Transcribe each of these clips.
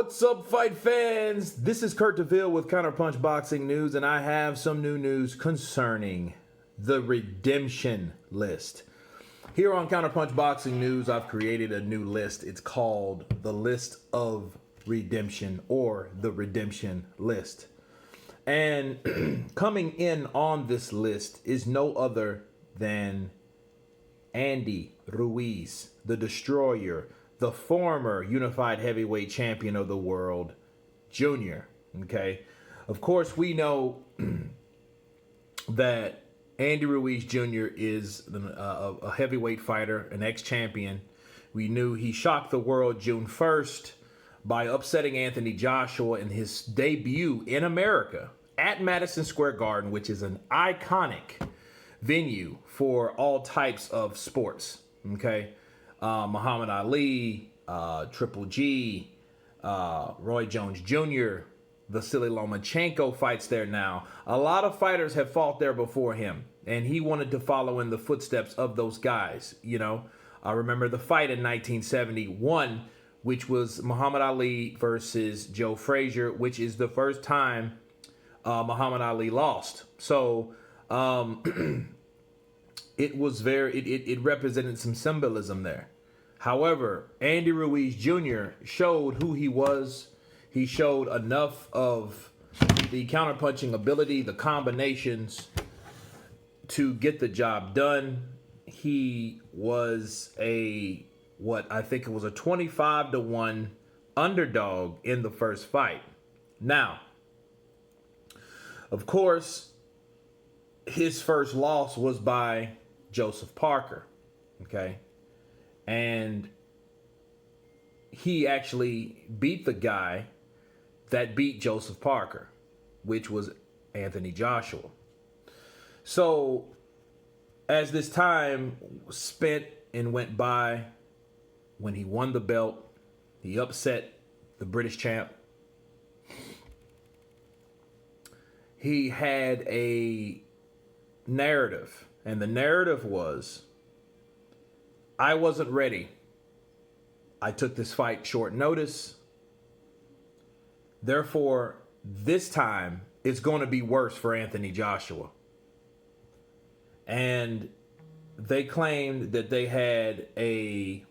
What's up, fight fans? This is Kurt DeVille with Counterpunch Boxing News, and I have some new news concerning the redemption list. Here on Counterpunch Boxing News, I've created a new list. It's called the List of Redemption, or the Redemption List. And coming in on this list is no other than Andy Ruiz, the Destroyer, the former unified heavyweight champion of the world, Junior. Okay. Of course, we know that Andy Ruiz Jr. is a heavyweight fighter, an ex-champion. We knew he shocked the world June 1st by upsetting Anthony Joshua in his debut in America at Madison Square Garden, which is an iconic venue for all types of sports. Okay. Muhammad Ali, Triple G, Roy Jones Jr., Vasily Lomachenko fights there now. A lot of fighters have fought there before him, and he wanted to follow in the footsteps of those guys. You know, I remember the fight in 1971, which was Muhammad Ali versus Joe Frazier, which is the first time Muhammad Ali lost. So it was it represented some symbolism there. However, Andy Ruiz Jr. showed who he was. He showed enough of the counterpunching ability, the combinations to get the job done. He was what I think it was a 25-1 underdog in the first fight. Now, of course, his first loss was by Joseph Parker. Okay. And he actually beat the guy that beat Joseph Parker, which was Anthony Joshua. So as this time spent and went by, when he won the belt, he upset the British champ. He had a narrative, and the narrative was, I wasn't ready. I took this fight short notice. Therefore, this time it's going to be worse for Anthony Joshua. And they claimed that they had a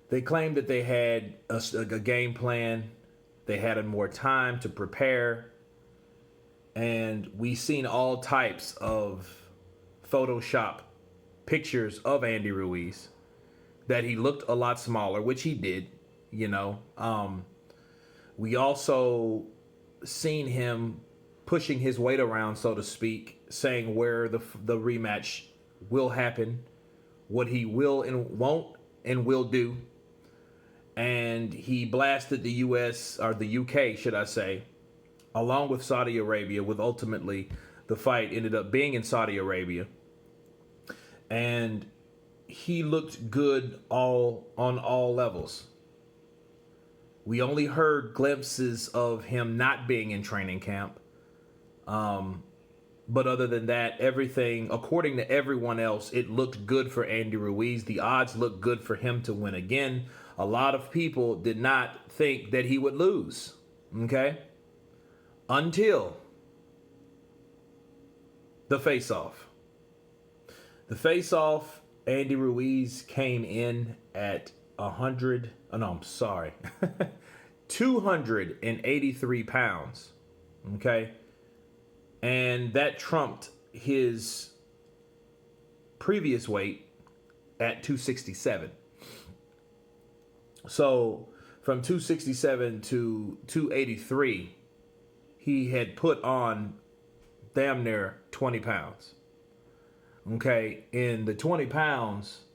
game plan. They had more time to prepare. And we seen all types of Photoshop pictures of Andy Ruiz, that he looked a lot smaller, which he did, you know. We also seen him pushing his weight around, so to speak, saying where the rematch will happen, what he will and won't and will do. And he blasted the US, or the UK, should I say, along with Saudi Arabia, with ultimately the fight ended up being in Saudi Arabia. And he looked good on all levels. We only heard glimpses of him not being in training camp. But other than that, everything, according to everyone else, it looked good for Andy Ruiz. The odds looked good for him to win again. A lot of people did not think that he would lose. Okay? Until the face-off. The face-off, Andy Ruiz came in at 283 pounds. Okay? And that trumped his previous weight at 267. So from 267 to 283, he had put on damn near 20 pounds. Okay, in the 20 pounds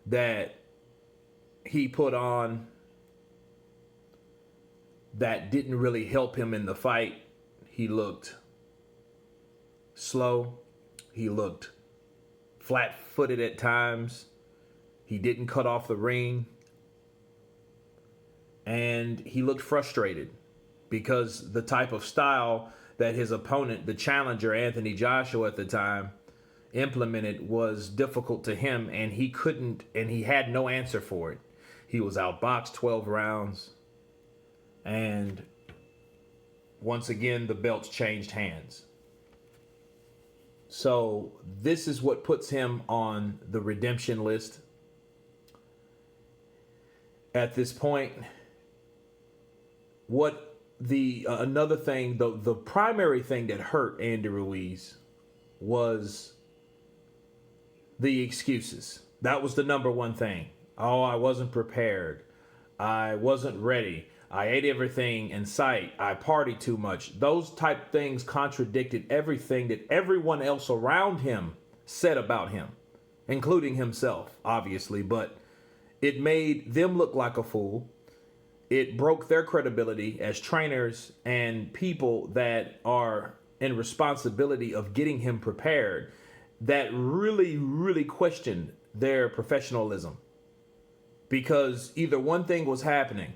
that he put on that didn't really help him in the fight, he looked slow. He looked flat-footed at times. He didn't cut off the ring. And he looked frustrated because the type of style that his opponent, the challenger, Anthony Joshua at the time, implemented was difficult to him, and he had no answer for it. He was outboxed 12 rounds. And once again, the belts changed hands. So this is what puts him on the redemption list. At this point, what another thing, the primary thing that hurt Andy Ruiz was the excuses. That was the number one thing. Oh, I wasn't prepared. I wasn't ready. I ate everything in sight. I partied too much. Those type things contradicted everything that everyone else around him said about him, including himself, obviously. But it made them look like a fool. It broke their credibility as trainers and people that are in responsibility of getting him prepared, that really, really questioned their professionalism. Because either one thing was happening.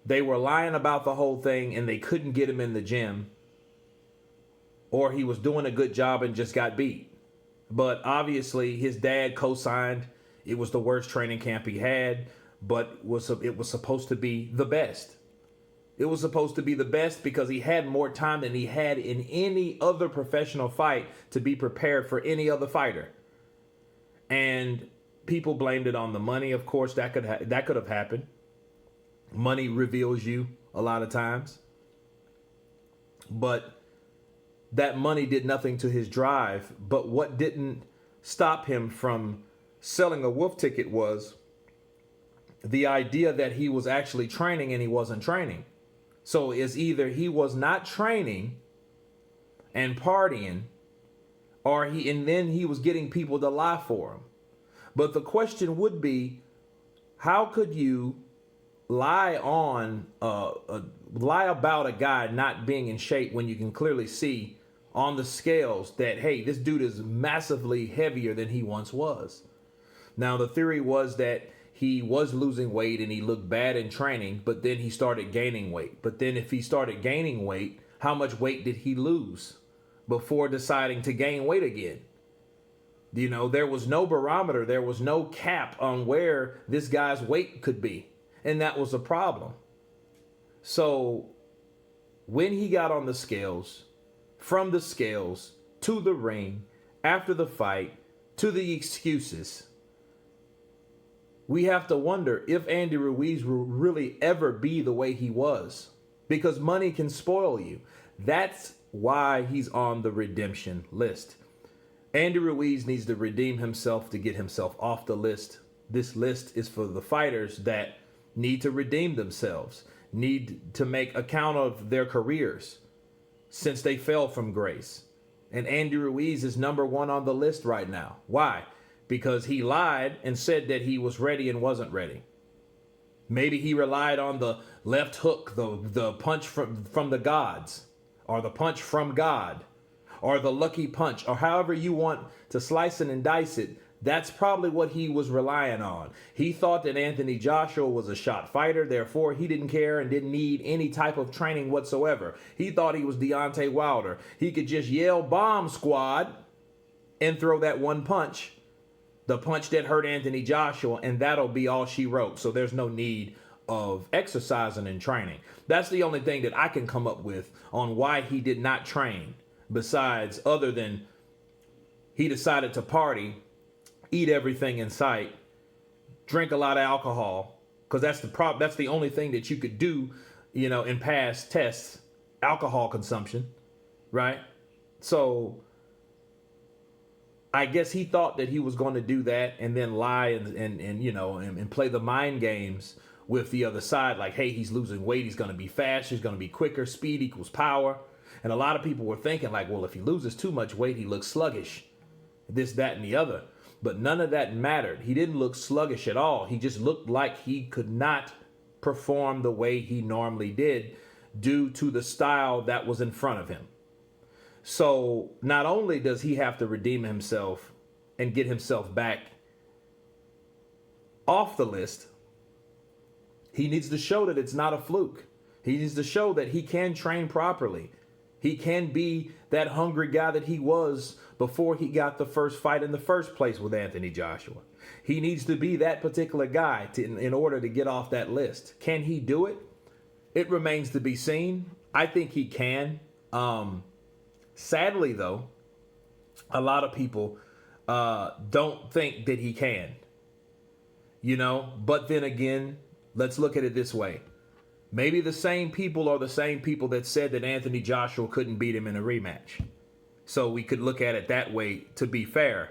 They were lying about the whole thing and they couldn't get him in the gym, or he was doing a good job and just got beat. But obviously his dad co-signed. It was the worst training camp he had, but it was supposed to be the best. It was supposed to be the best because he had more time than he had in any other professional fight to be prepared for any other fighter. And people blamed it on the money. Of course, that could have happened. Money reveals you a lot of times. But that money did nothing to his drive. But what didn't stop him from selling a wolf ticket was the idea that he was actually training and he wasn't training. So it's either he was not training and partying, or then he was getting people to lie for him. But the question would be, how could you lie about a guy not being in shape when you can clearly see on the scales that, hey, this dude is massively heavier than he once was? Now, the theory was that he was losing weight and he looked bad in training, but then he started gaining weight. But then if he started gaining weight, how much weight did he lose before deciding to gain weight again? You know, there was no barometer. There was no cap on where this guy's weight could be. And that was a problem. So when he got on the scales, from the scales to the ring, after the fight, to the excuses, we have to wonder if Andy Ruiz will really ever be the way he was, because money can spoil you. That's why he's on the redemption list. Andy Ruiz needs to redeem himself to get himself off the list. This list is for the fighters that need to redeem themselves, need to make account of their careers since they fell from grace. And Andy Ruiz is number one on the list right now. Why? Because he lied and said that he was ready and wasn't ready. Maybe he relied on the left hook, the punch from the gods, or the punch from God, or the lucky punch, or however you want to slice it and dice it. That's probably what he was relying on. He thought that Anthony Joshua was a shot fighter, therefore he didn't care and didn't need any type of training whatsoever. He thought he was Deontay Wilder. He could just yell "bomb squad" and throw that one punch, the punch that hurt Anthony Joshua, and that'll be all she wrote. So there's no need of exercising and training. That's the only thing that I can come up with on why he did not train, besides other than he decided to party, eat everything in sight, drink a lot of alcohol, because that's the only thing that you could do, you know, in past tests, alcohol consumption, right? So I guess he thought that he was going to do that and then lie and you know, and play the mind games with the other side. Like, hey, he's losing weight. He's going to be faster. He's going to be quicker. Speed equals power. And a lot of people were thinking like, well, if he loses too much weight, he looks sluggish. This, that, and the other. But none of that mattered. He didn't look sluggish at all. He just looked like he could not perform the way he normally did due to the style that was in front of him. So not only does he have to redeem himself and get himself back off the list, he needs to show that it's not a fluke. He needs to show that he can train properly. He can be that hungry guy that he was before he got the first fight in the first place with Anthony Joshua. He needs to be that particular guy in order to get off that list. Can he do it? It remains to be seen. I think he can. Sadly, though, a lot of people don't think that he can. You know, but then again, let's look at it this way. Maybe the same people are the same people that said that Anthony Joshua couldn't beat him in a rematch. So we could look at it that way to be fair,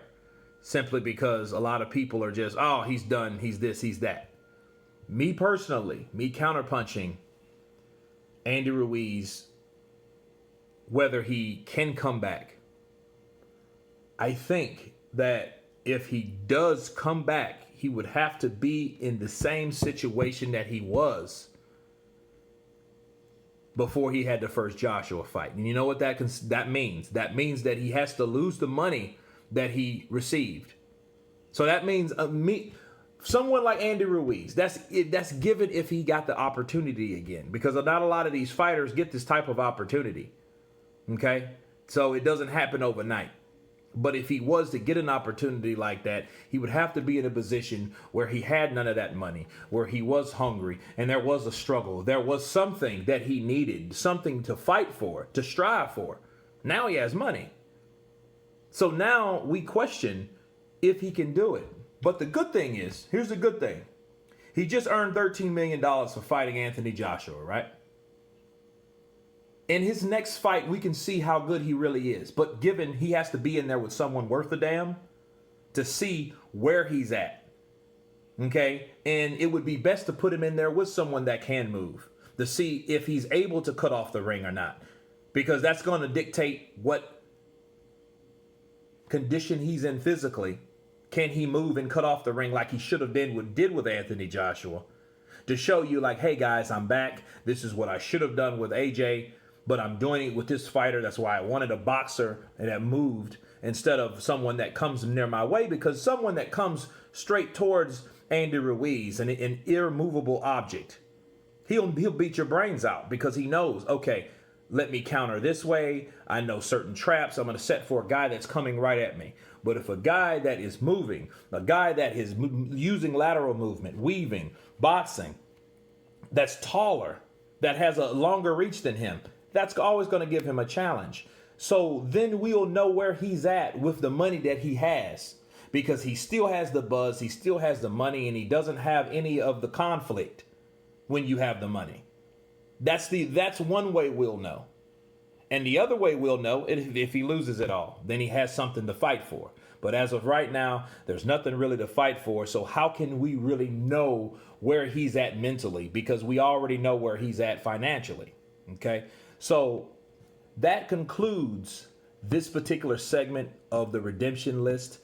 simply because a lot of people are just, oh, he's done, he's this, he's that. Me personally, me counterpunching Andy Ruiz, whether he can come back, I think that if he does come back, he would have to be in the same situation that he was before he had the first Joshua fight. And you know what that means? That means that he has to lose the money that he received. So that means someone like Andy Ruiz, that's given if he got the opportunity again, because not a lot of these fighters get this type of opportunity. Okay? So it doesn't happen overnight. But if he was to get an opportunity like that, he would have to be in a position where he had none of that money, where he was hungry, and there was a struggle. There was something that he needed, something to fight for, to strive for. Now he has money. So now we question if he can do it. But the good thing is, here's the good thing. He just earned $13 million for fighting Anthony Joshua, right? In his next fight, we can see how good he really is. But given he has to be in there with someone worth a damn to see where he's at. Okay? And it would be best to put him in there with someone that can move to see if he's able to cut off the ring or not. Because that's going to dictate what condition he's in physically. Can he move and cut off the ring like he should have did with Anthony Joshua? To show you like, hey guys, I'm back. This is what I should have done with AJ. But I'm doing it with this fighter. That's why I wanted a boxer that moved instead of someone that comes near my way. Because someone that comes straight towards Andy Ruiz, an immovable object, he'll beat your brains out because he knows, okay, let me counter this way. I know certain traps I'm going to set for a guy that's coming right at me. But if a guy that is moving, a guy that is using lateral movement, weaving, boxing, that's taller, that has a longer reach than him, that's always going to give him a challenge. So then we'll know where he's at with the money that he has, because he still has the buzz, he still has the money, and he doesn't have any of the conflict when you have the money. That's one way we'll know. And the other way we'll know if he loses it all, then he has something to fight for. But as of right now, there's nothing really to fight for. So how can we really know where he's at mentally? Because we already know where he's at financially. Okay? So that concludes this particular segment of the redemption list.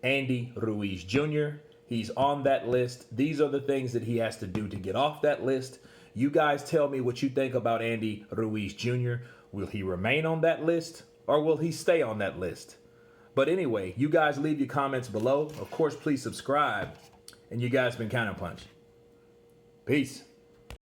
Andy Ruiz Jr., he's on that list. These are the things that he has to do to get off that list. You guys tell me what you think about Andy Ruiz Jr. Will he remain on that list or will he stay on that list? But anyway, you guys leave your comments below. Of course, please subscribe. And you guys been Counterpunch. Peace.